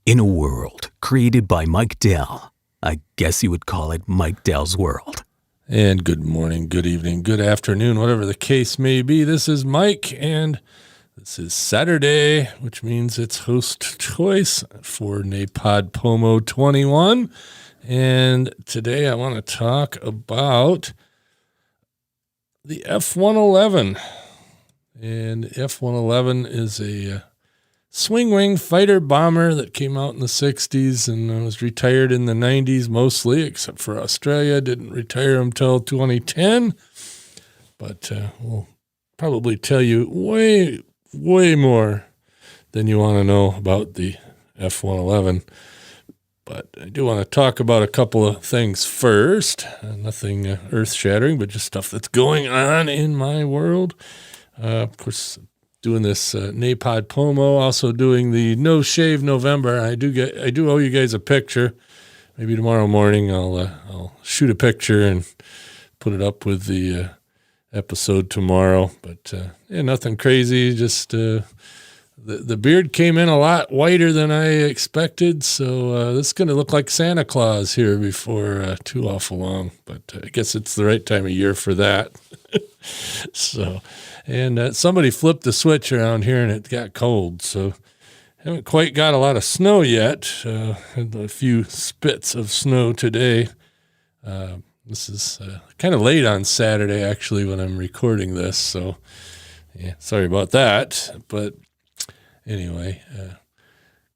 In a world created by Mike Dell, I guess you would call it Mike Dell's World. And good morning, good evening, good afternoon, whatever the case may be. This is Mike, and this is Saturday, which means it's host choice for NaPodPoMo 21. And today I want to talk about the F-111. And F-111 is a swing wing fighter bomber that came out in the 60s and was retired in the 90s mostly, except for Australia. Didn't retire until 2010. But we'll probably tell you way more than you want to know about the F-111. But I do want to talk about a couple of things first. Nothing earth-shattering, but just stuff that's going on in my world. Of course, doing this NaPodPoMo, also doing the No Shave November. I do owe you guys a picture. Maybe tomorrow morning I'll shoot a picture and put it up with the episode tomorrow. But nothing crazy. Just the beard came in a lot whiter than I expected, so this is going to look like Santa Claus here before too awful long. But I guess it's the right time of year for that. So, and somebody flipped the switch around here and it got cold, so haven't quite got a lot of snow yet. Had a few spits of snow today. This is kind of late on Saturday, actually, when I'm recording this, so yeah, sorry about that. But anyway,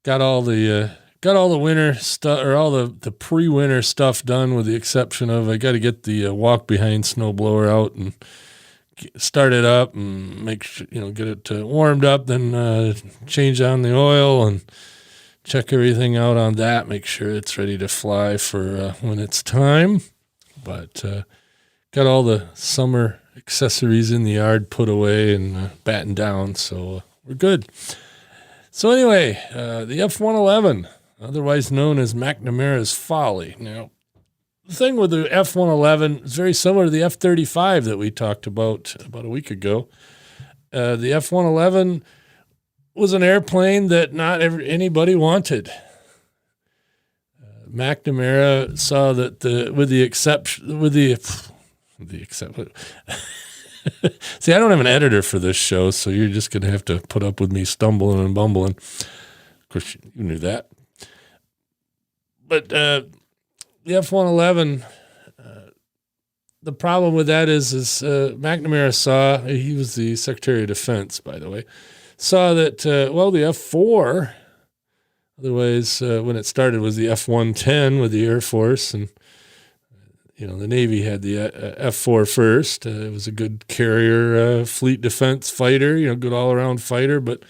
got all the winter stuff, or all the pre-winter stuff done, with the exception of I got to get the walk behind snowblower out and start it up and make sure, get it warmed up, then change on the oil and check everything out on that, make sure it's ready to fly for when it's time. But got all the summer accessories in the yard put away and battened down, so we're good. So anyway, the F-111, otherwise known as McNamara's Folly. Now, the thing with the F-111 is very similar to the F-35 that we talked about a week ago. The F-111 was an airplane that not anybody wanted. McNamara saw that with the exception. See, I don't have an editor for this show, so you're just going to have to put up with me stumbling and bumbling. Of course, you knew that. But the F-111, the problem with that is McNamara saw, he was the Secretary of Defense, by the way, saw that, the F-4, otherwise when it started was the F-110 with the Air Force, and the Navy had the F-4 first. It was a good carrier, fleet defense fighter, good all-around fighter, but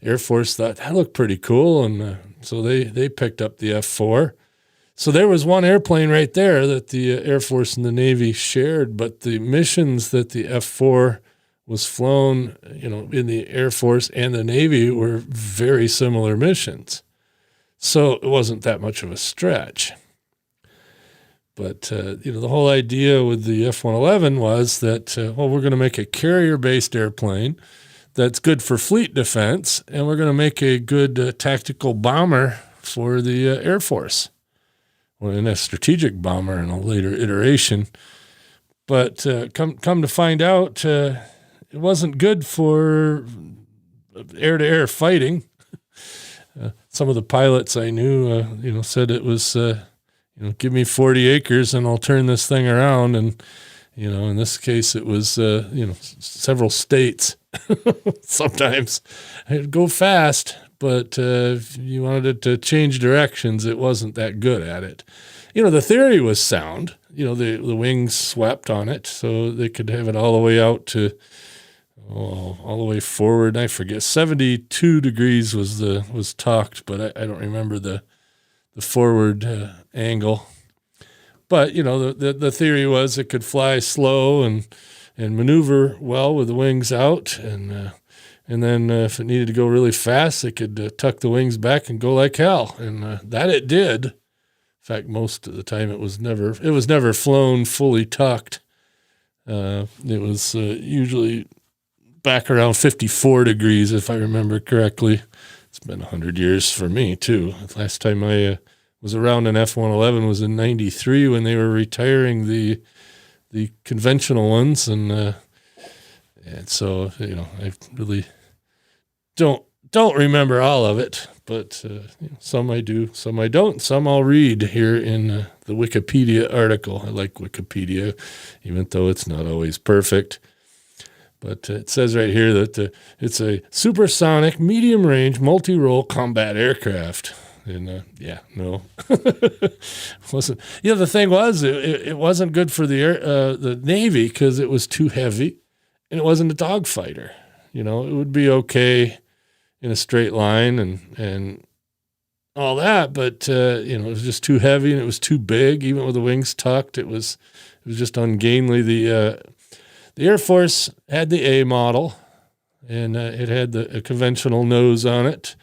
Air Force thought that looked pretty cool, and so they picked up the F-4. So there was one airplane right there that the Air Force and the Navy shared, but the missions that the F-4 was flown, in the Air Force and the Navy were very similar missions. So it wasn't that much of a stretch. But, the whole idea with the F-111 was that, we're going to make a carrier-based airplane that's good for fleet defense, and we're going to make a good tactical bomber for the Air Force. Well, and a strategic bomber in a later iteration. But come to find out, it wasn't good for air-to-air fighting. Some of the pilots I knew, said it was... give me 40 acres and I'll turn this thing around. And, in this case, it was, several states. Sometimes it'd go fast, but if you wanted it to change directions, it wasn't that good at it. The theory was sound. The wings swept on it, so they could have it all the way out to, all the way forward. I forget, 72 degrees was talked, but I don't remember the forward angle. But, the theory was it could fly slow and maneuver well with the wings out. And then if it needed to go really fast, it could tuck the wings back and go like hell. And that it did. In fact, most of the time it was never flown fully tucked. It was usually back around 54 degrees, if I remember correctly. It's been 100 years for me too. The last time I was around an F-111 was in '93 when they were retiring the conventional ones, and so I really don't remember all of it, but some I do, some I don't, some I'll read here in the Wikipedia article. I like Wikipedia, even though it's not always perfect. But it says right here that it's a supersonic, medium-range, multi-role combat aircraft. And no, wasn't. The thing was, it wasn't good for the Navy because it was too heavy, and it wasn't a dogfighter. It would be okay in a straight line and all that, but it was just too heavy and it was too big. Even with the wings tucked, it was just ungainly. The Air Force had the A model, and it had a conventional nose on it.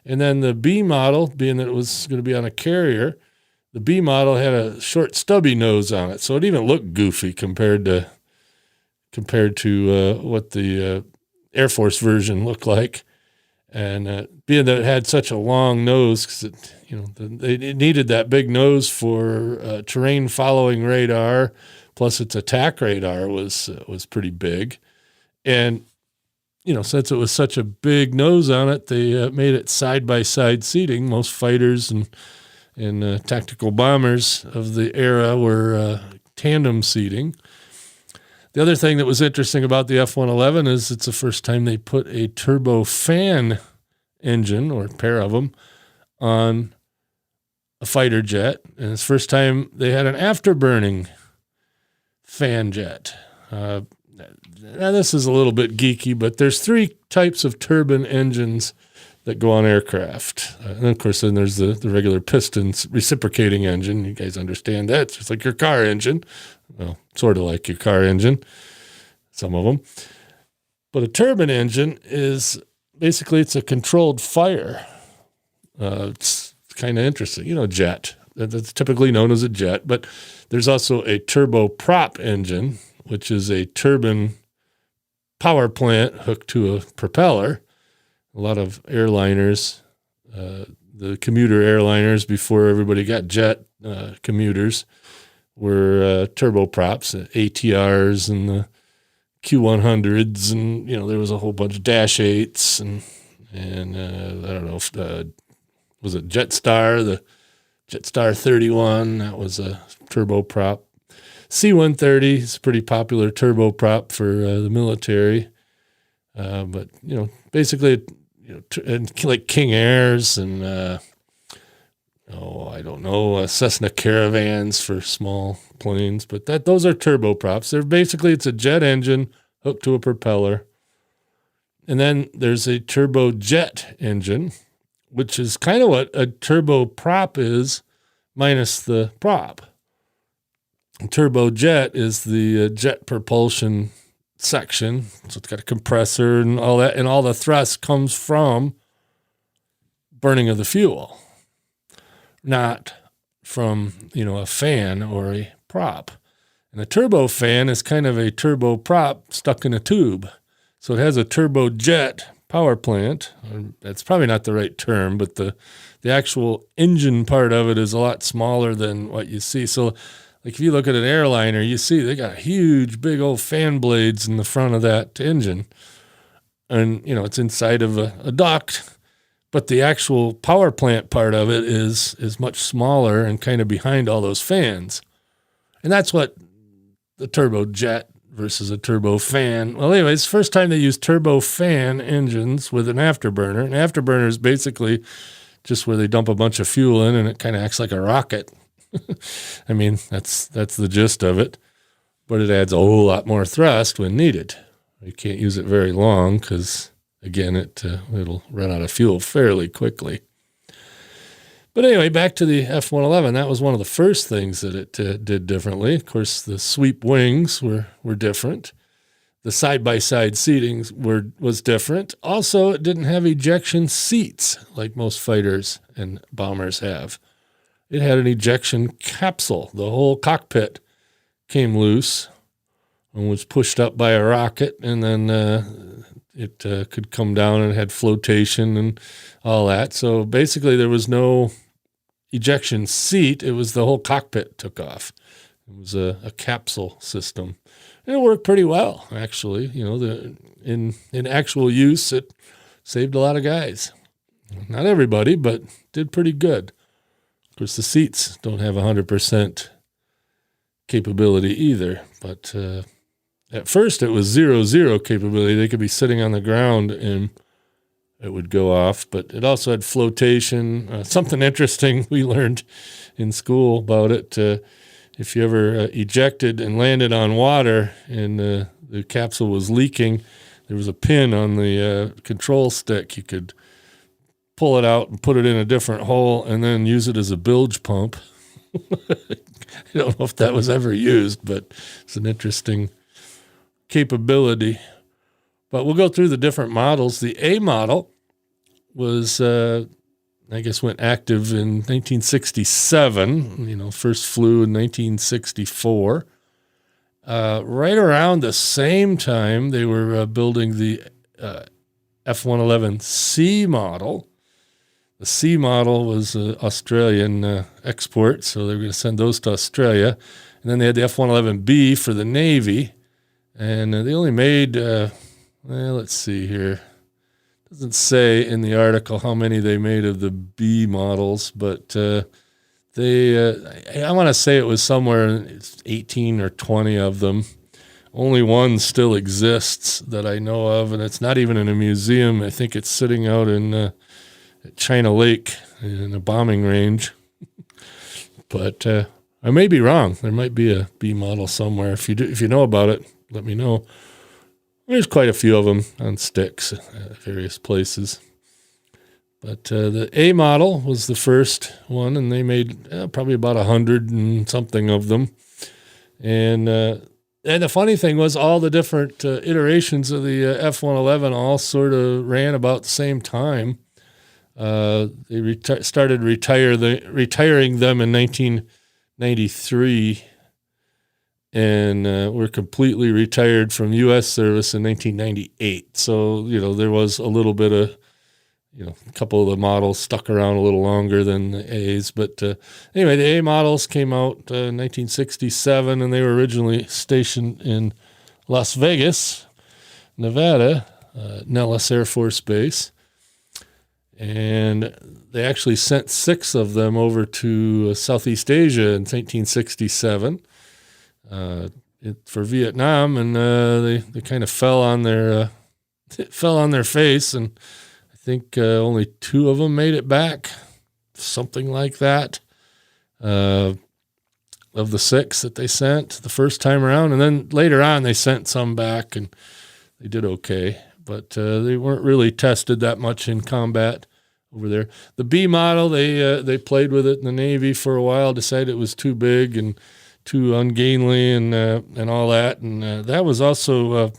And then the B model, being that it was going to be on a carrier, the B model had a short, stubby nose on it. So it even looked goofy compared to what the Air Force version looked like. And being that it had such a long nose, because it needed that big nose for terrain following radar, plus its attack radar was pretty big. And since it was such a big nose on it, they made it side-by-side seating. Most fighters and tactical bombers of the era were tandem seating. The other thing that was interesting about the F-111 is it's the first time they put a turbofan engine, or a pair of them, on a fighter jet. And it's the first time they had an afterburning fan jet. Now, this is a little bit geeky, but there's 3 types of turbine engines that go on aircraft. And of course, then there's the regular pistons reciprocating engine. You guys understand that. It's just like your car engine. Well, sort of like your car engine, some of them. But a turbine engine is basically, it's a controlled fire. It's kind of interesting. Jet. That's typically known as a jet, but there's also a turboprop engine, which is a turbine power plant hooked to a propeller. A lot of airliners, the commuter airliners before everybody got jet commuters, were turboprops, ATRs and the Q100s, and there was a whole bunch of Dash 8s and I don't know if was it Jetstar, the Jetstar 31, that was a turboprop. C-130 is a pretty popular turboprop for the military. But, basically, and like King Airs and, I don't know, Cessna Caravans for small planes. But those are turboprops. It's a jet engine hooked to a propeller. And then there's a turbojet engine, which is kind of what a turboprop is minus the prop. Turbojet is the jet propulsion section, so it's got a compressor and all that, and all the thrust comes from burning of the fuel, not from a fan or a prop. And a turbofan is kind of a turboprop stuck in a tube, so it has a turbojet power plant. That's probably not the right term, but the actual engine part of it is a lot smaller than what you see. So like if you look at an airliner, you see they got huge, big old fan blades in the front of that engine. And, it's inside of a duct, but the actual power plant part of it is much smaller and kind of behind all those fans. And that's what the turbojet versus a turbofan. Well, anyways, first time they used turbofan engines with an afterburner. An afterburner is basically just where they dump a bunch of fuel in and it kind of acts like a rocket. I mean, that's the gist of it, but it adds a whole lot more thrust when needed. You can't use it very long because, again, it'll run out of fuel fairly quickly. But anyway, back to the F-111. That was one of the first things that it did differently. Of course, the sweep wings were different. The side-by-side seating was different. Also, it didn't have ejection seats like most fighters and bombers have. It had an ejection capsule. The whole cockpit came loose and was pushed up by a rocket, and then it could come down and had flotation and all that. So basically there was no ejection seat. It was the whole cockpit took off. It was a capsule system. And it worked pretty well, actually. In actual use, it saved a lot of guys. Not everybody, but did pretty good. Of course, the seats don't have 100% capability either. But at first, it was 0-0 capability. They could be sitting on the ground and it would go off. But it also had flotation. Something interesting we learned in school about it. If you ever ejected and landed on water and the capsule was leaking, there was a pin on the control stick. You could pull it out and put it in a different hole and then use it as a bilge pump. I don't know if that was ever used, but it's an interesting capability. But we'll go through the different models. The A model was, went active in 1967. First flew in 1964. Right around the same time, they were building the F-111C model. The C model was Australian export, so they were going to send those to Australia. And then they had the F-111B for the Navy. And they only made, let's see here. Doesn't say in the article how many they made of the B models, but I want to say it was somewhere 18 or 20 of them. Only one still exists that I know of, and it's not even in a museum. I think it's sitting out in at China Lake in a bombing range. But I may be wrong. There might be a B model somewhere. If you know about it, let me know. There's quite a few of them on sticks at various places. But the A model was the first one, and they made probably about 100 and something of them. And the funny thing was all the different iterations of the F-111 all sort of ran about the same time. They started retiring them in 1993, and were completely retired from U.S. service in 1998. So, there was a little bit of, a couple of the models stuck around a little longer than the A's. But anyway, the A models came out in 1967, and they were originally stationed in Las Vegas, Nevada, Nellis Air Force Base. And they actually sent 6 of them over to Southeast Asia in 1967 for Vietnam, and they kind of fell on their face, and I think only 2 of them made it back, something like that, of the 6 that they sent the first time around. And then later on, they sent some back, and they did okay. But they weren't really tested that much in combat over there. The B model, they played with it in the Navy for a while, decided it was too big and too ungainly and all that. And that was also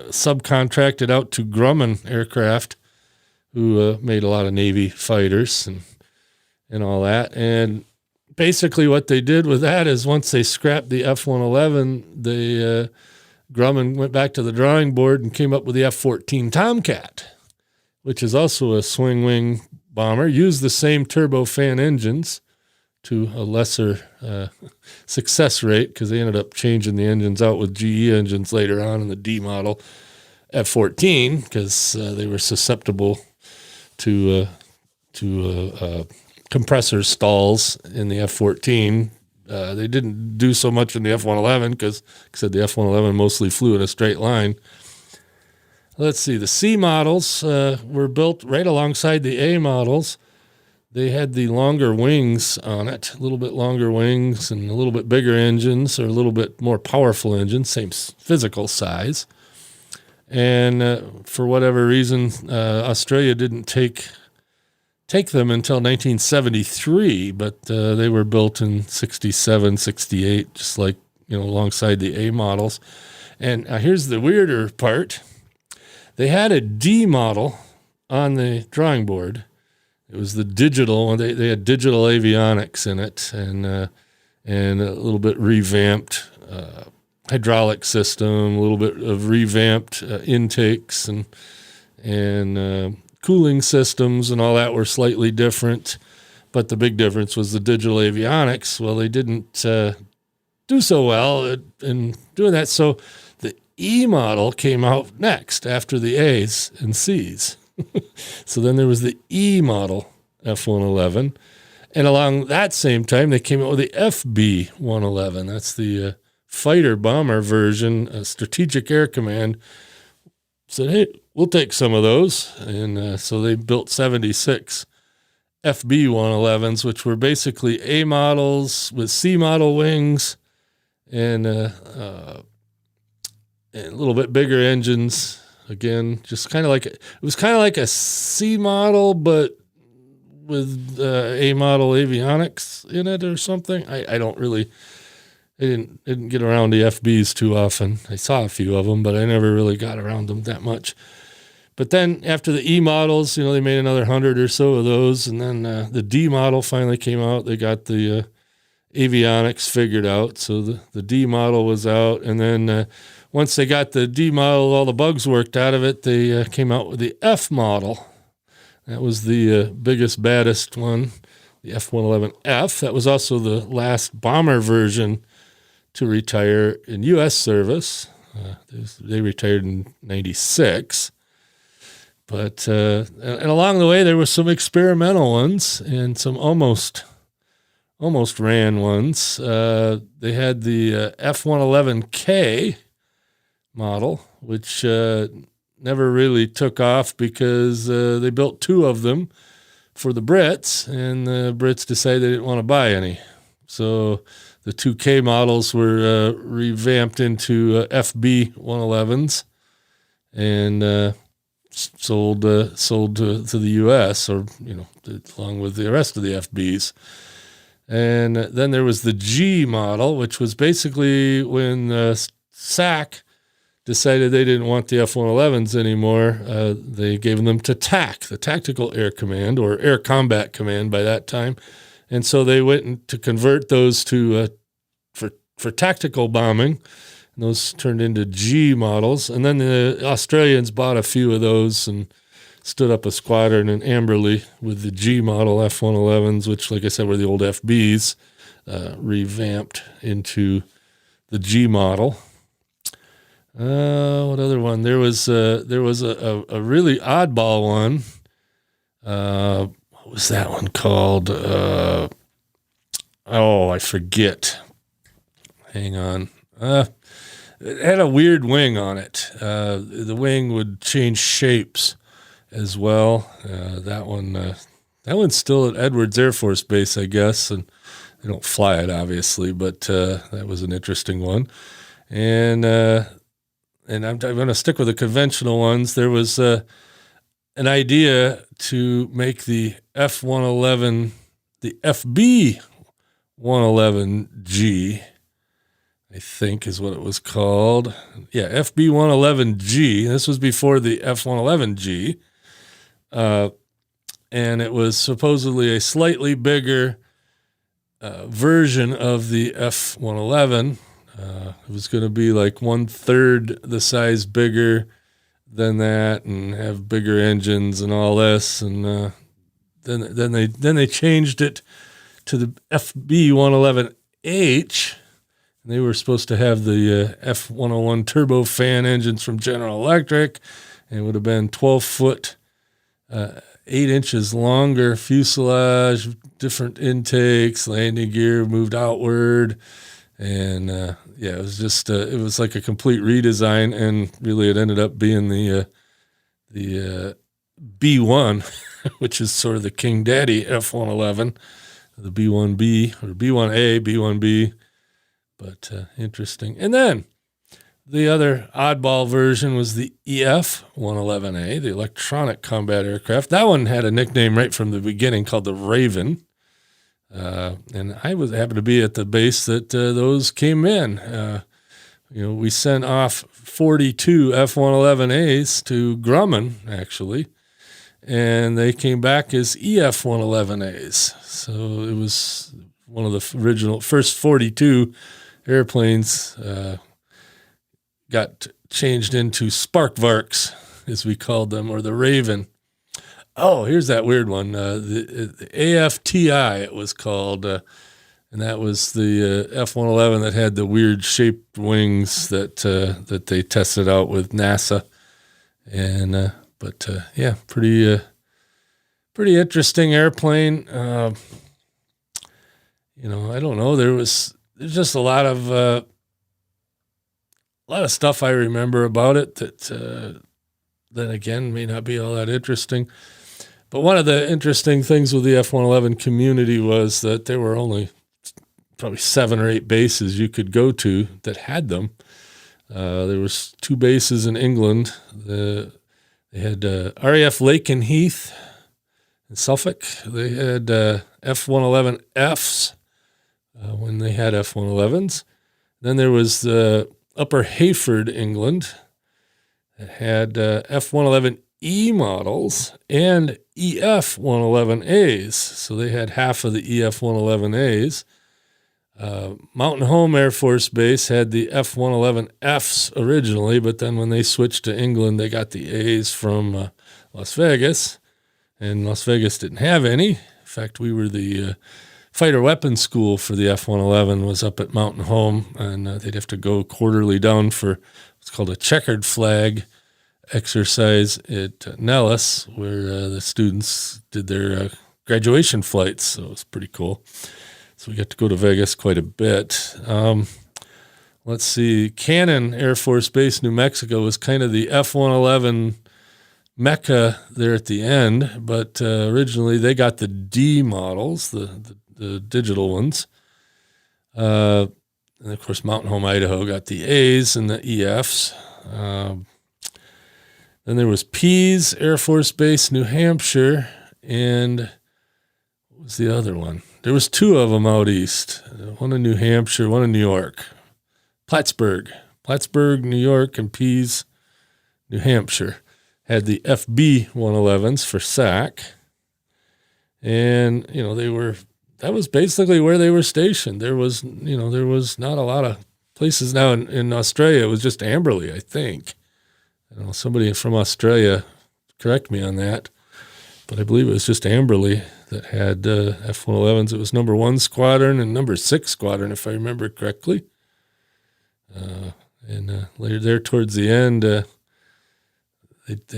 subcontracted out to Grumman Aircraft, who made a lot of Navy fighters and all that. And basically what they did with that is once they scrapped the F-111, Grumman went back to the drawing board and came up with the F-14 Tomcat, which is also a swing-wing bomber, used the same turbofan engines to a lesser success rate because they ended up changing the engines out with GE engines later on in the D model F-14 because they were susceptible to compressor stalls in the F-14. They didn't do so much in the F-111 because, like I said, the F-111 mostly flew in a straight line. Let's see. The C models were built right alongside the A models. They had the longer wings on it, a little bit longer wings and a little bit bigger engines or a little bit more powerful engines, same physical size. And for whatever reason, Australia didn't take them until 1973, but they were built in 67, 68, just like, alongside the A models. And here's the weirder part. They had a D model on the drawing board. It was the digital one. They had digital avionics in it and a little bit revamped hydraulic system, a little bit of revamped intakes and cooling systems and all that were slightly different. But the big difference was the digital avionics. Well, they didn't do so well in doing that. So the E model came out next after the A's and C's. So then there was the E model F-111. And along that same time, they came out with the FB-111. That's the fighter bomber version. Strategic Air Command said, hey, we'll take some of those. And so they built 76 FB-111s, which were basically A models with C model wings and a little bit bigger engines. Again, just kind of like it was kind of like a C model, but with A model avionics in it or something. I didn't get around the FBs too often. I saw a few of them, but I never really got around them that much. But then after the E models, they made another 100 or so of those, and then the D model finally came out. They got the avionics figured out, so the D model was out, and then once they got the D model, all the bugs worked out of it, they came out with the F model. That was the biggest, baddest one, the F-111F. That was also the last bomber version to retire in U.S. service. They retired in 96. But and along the way, there were some experimental ones and some almost ran ones. They had the F-111K model, which never really took off because they built two of them for the Brits, and the Brits decided they didn't want to buy any. So the 2K models were revamped into FB-111s and sold to the U.S. or along with the rest of the FBs. And then there was the G model, which was basically when SAC decided they didn't want the F-111s anymore. They gave them to TAC, the Tactical Air Command, or Air Combat Command by that time. And so they went to convert those to for tactical bombing. And those turned into G models. And then the Australians bought a few of those and stood up a squadron in Amberley with the G model F-111s, which, like I said, were the old FBs, revamped into the G model. What other one? There was a really oddball one. What was that one called? I forget. Hang on. It had a weird wing on it. The wing would change shapes as well. That one's still at Edwards Air Force Base, I guess, and they don't fly it obviously, but that was an interesting one. And I'm going to stick with the conventional ones. There was an idea to make the F-111, the FB-111G, I think is what it was called. Yeah, FB-111G. This was before the F-111G. And it was supposedly a slightly bigger version of the F-111. It was going to be like 1/3 the size bigger than that, and have bigger engines and all this. And then they changed it to the FB-111H. And they were supposed to have the F-101 turbofan engines from General Electric, and it would have been 12-foot, 8 inches longer fuselage, different intakes, landing gear moved outward. And it was just it was like a complete redesign, and really it ended up being the B1, which is sort of the King Daddy F-111, the B1B or B1A, B1B, but interesting. And then the other oddball version was the EF-111A, the Electronic Combat Aircraft. That one had a nickname right from the beginning called the Raven. And I happened to be at the base that those came in. We sent off 42 F-111As to Grumman, actually, and they came back as EF-111As. So it was one of the first 42 airplanes got changed into Sparkvarks, as we called them, or the Raven. Oh, here's that weird one. The AFTI, it was called, and that was the F-111 that had the weird shaped wings that they tested out with NASA. And yeah, pretty interesting airplane. I don't know. There's just a lot of stuff I remember about it that then again may not be all that interesting. But one of the interesting things with the F-111 community was that there were only probably 7 or 8 bases you could go to that had them. There was 2 bases in England. They had RAF Lakenheath in Suffolk. They had F-111Fs when they had F-111s. Then there was Upper Hayford, England. It had F-111E models and EF-111As. So they had half of the EF-111As. Mountain Home Air Force Base had the F-111Fs originally, but then when they switched to England, they got the A's from Las Vegas, and Las Vegas didn't have any. In fact, we were the fighter weapons school for the F-111 was up at Mountain Home, and they'd have to go quarterly down for what's called a checkered flag exercise at Nellis, where the students did their graduation flights, so it was pretty cool. So we got to go to Vegas quite a bit. Let's see. Cannon Air Force Base, New Mexico was kind of the F-111 mecca there at the end, but originally they got the D models, the digital ones. And of course, Mountain Home, Idaho got the A's and the EFs. Then there was Pease Air Force Base, New Hampshire, and what was the other one? There was 2 of them out east, one in New Hampshire, one in New York. Plattsburgh, New York, and Pease, New Hampshire had the FB-111s for SAC. And, that was basically where they were stationed. There was not a lot of places now in Australia. It was just Amberley, I think. Somebody from Australia, correct me on that. But I believe it was just Amberley that had F-111s. It was number 1 squadron and number 6 squadron, if I remember correctly. And later there towards the end, they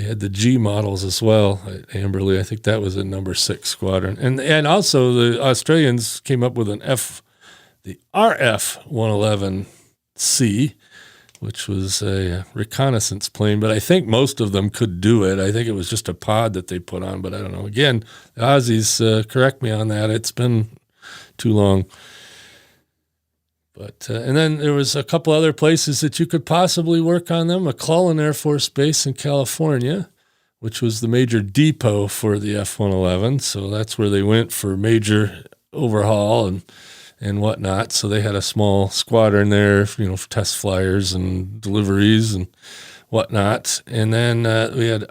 had the G models as well at Amberley. I think that was a number 6 squadron. And also the Australians came up with the RF-111C, which was a reconnaissance plane, but I think most of them could do it. I think it was just a pod that they put on, but I don't know. Again, the Aussies, correct me on that. It's been too long. But and then there was a couple other places that you could possibly work on them. McClellan Air Force Base in California, which was the major depot for the F-111. So that's where they went for major overhaul and whatnot. So they had a small squadron there, for test flyers and deliveries and whatnot. And then we had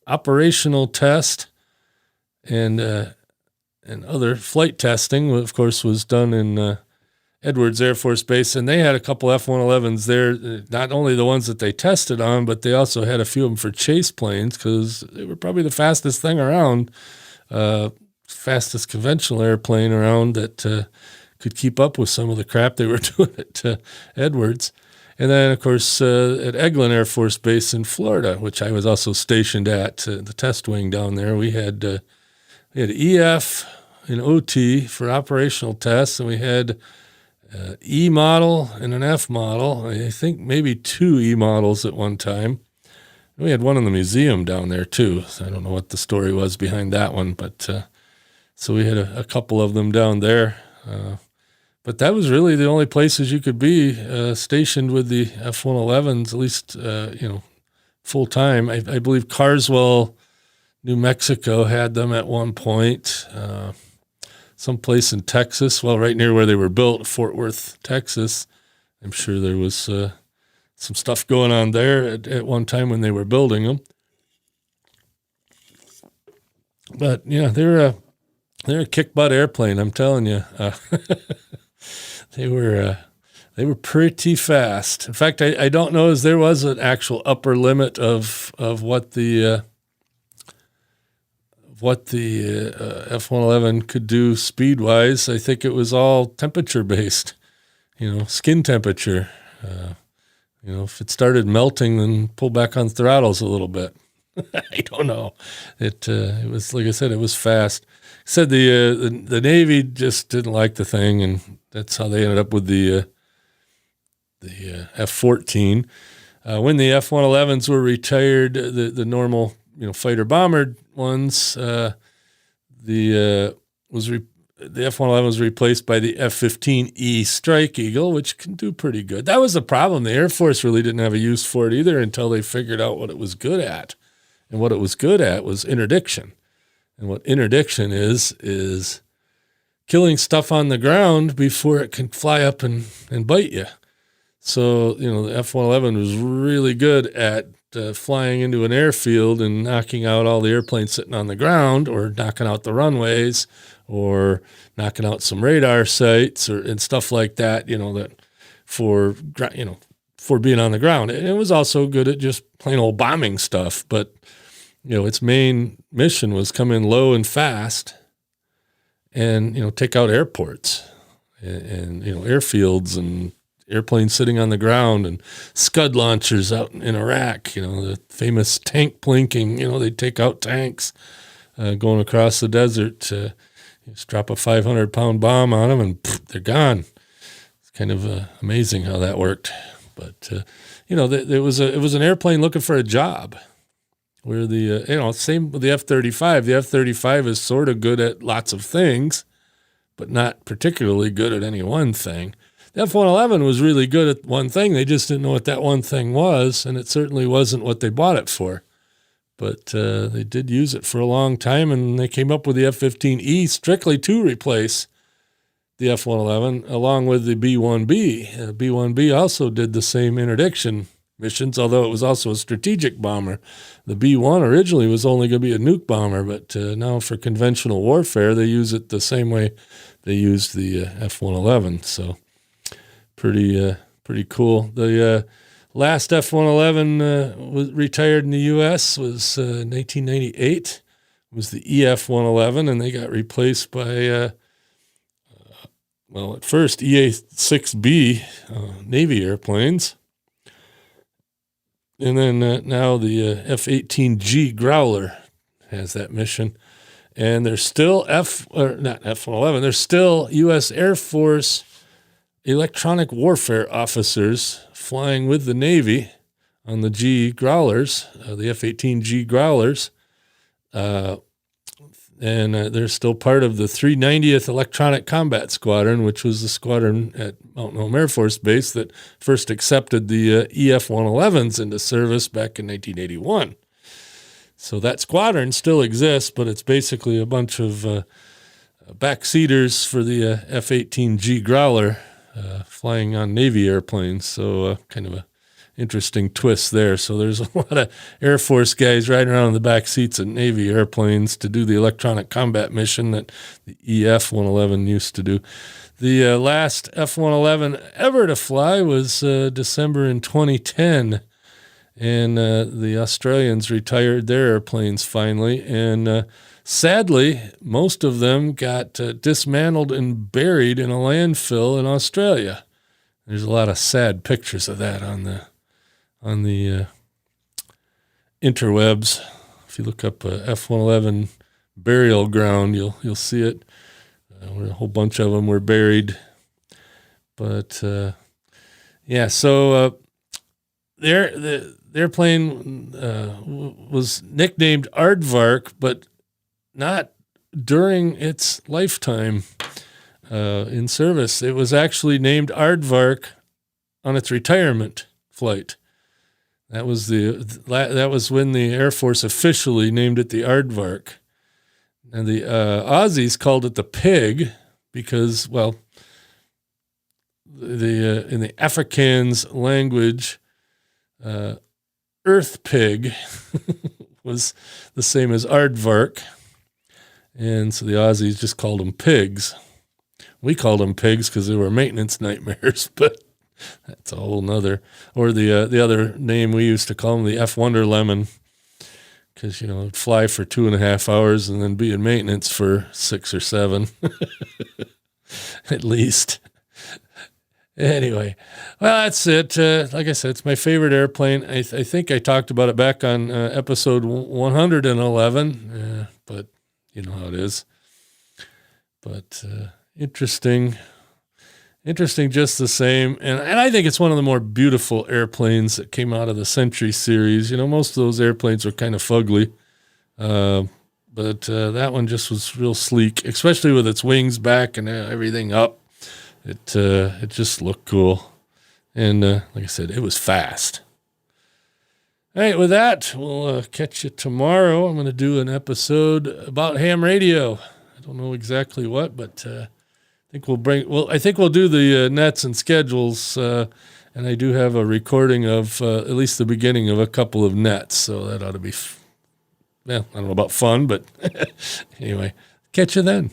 operational test and other flight testing, of course, was done in Edwards Air Force Base. And they had a couple F-111s there, not only the ones that they tested on, but they also had a few of them for chase planes because they were probably the fastest thing around, fastest conventional airplane around that could keep up with some of the crap they were doing at Edwards. And then, of course, at Eglin Air Force Base in Florida, which I was also stationed at, the test wing down there, we had EF and OT for operational tests, and we had E model and an F model. I think maybe 2 E models at one time. We had one in the museum down there, too. So I don't know what the story was behind that one, but so we had a couple of them down there. But that was really the only places you could be stationed with the F-111s, at least, full time. I believe Carswell, New Mexico had them at one point. Someplace in Texas, right near where they were built, Fort Worth, Texas. I'm sure there was some stuff going on there at one time when they were building them. But, yeah, they're a kick-butt airplane, I'm telling you. They were They were pretty fast. In fact, I don't know as there was an actual upper limit of what the F-111 could do speed-wise. I think it was all temperature-based, skin temperature. If it started melting, then pull back on throttles a little bit. I don't know. It was, like I said, it was fast. Said the Navy just didn't like the thing, and that's how they ended up with the F-14. When the F-111s were retired, the normal fighter bomber ones, the F-111 was replaced by the F-15E Strike Eagle, which can do pretty good. That was the problem. The Air Force really didn't have a use for it either until they figured out what it was good at. And what it was good at was interdiction. And what interdiction is killing stuff on the ground before it can fly up and bite you. So, the F-111 was really good at flying into an airfield and knocking out all the airplanes sitting on the ground, or knocking out the runways, or knocking out some radar sites, and stuff like that, that for being on the ground. And it was also good at just plain old bombing stuff. But, its main mission was come in low and fast and, take out airports and airfields and airplanes sitting on the ground, and Scud launchers out in Iraq, the famous tank plinking, they'd take out tanks going across the desert. Just drop a 500-pound bomb on them and they're gone. It's kind of amazing how that worked. But, it was an airplane looking for a job. Where same with the F-35. The F-35 is sort of good at lots of things, but not particularly good at any one thing. The F-111 was really good at one thing. They just didn't know what that one thing was, and it certainly wasn't what they bought it for. But they did use it for a long time, and they came up with the F-15E strictly to replace the F-111, along with the B-1B. B-1B also did the same interdiction missions, although it was also a strategic bomber. The B-1 originally was only going to be a nuke bomber, but now for conventional warfare, they use it the same way they used the F-111. So pretty cool. The last F-111 was retired in the U.S. was 1998. It was the EF-111, and they got replaced by, at first EA-6B Navy airplanes. And then now the F-18G Growler has that mission. And there's still not F-111, there's still U.S. Air Force electronic warfare officers flying with the Navy on the G Growlers, the F-18G Growlers. And they're still part of the 390th Electronic Combat Squadron, which was the squadron at Mountain Home Air Force Base that first accepted the EF-111s into service back in 1981. So that squadron still exists, but it's basically a bunch of backseaters for the F-18G Growler flying on Navy airplanes. So kind of a interesting twist there. So there's a lot of Air Force guys riding around in the back seats of Navy airplanes to do the electronic combat mission that the EF-111 used to do. The last F-111 ever to fly was December in 2010, and the Australians retired their airplanes finally, and sadly, most of them got dismantled and buried in a landfill in Australia. There's a lot of sad pictures of that on the interwebs. If you look up F-111 burial ground, you'll see it. Where a whole bunch of them were buried. But so the airplane was nicknamed Aardvark, but not during its lifetime in service. It was actually named Aardvark on its retirement flight. That was when the Air Force officially named it the Aardvark. And the Aussies called it the Pig because, in the Afrikaans language, Earth Pig was the same as Aardvark. And so the Aussies just called them pigs. We called them pigs because they were maintenance nightmares, but That's a whole nother, or the other name we used to call them, the F Wonder Lemon, because, it'd fly for 2.5 hours and then be in maintenance for 6 or 7, at least. Anyway, well, that's it. Like I said, it's my favorite airplane. I think I talked about it back on episode 111, but you know how it is. But interesting just the same. And I think it's one of the more beautiful airplanes that came out of the Century series. Most of those airplanes were kind of fugly. But that one just was real sleek, especially with its wings back and everything up. It just looked cool. And like I said, it was fast. All right, with that, we'll catch you tomorrow. I'm going to do an episode about ham radio. I don't know exactly what, but I think we'll do the nets and schedules, and I do have a recording of at least the beginning of a couple of nets, so that ought to be, I don't know about fun, but anyway, catch you then.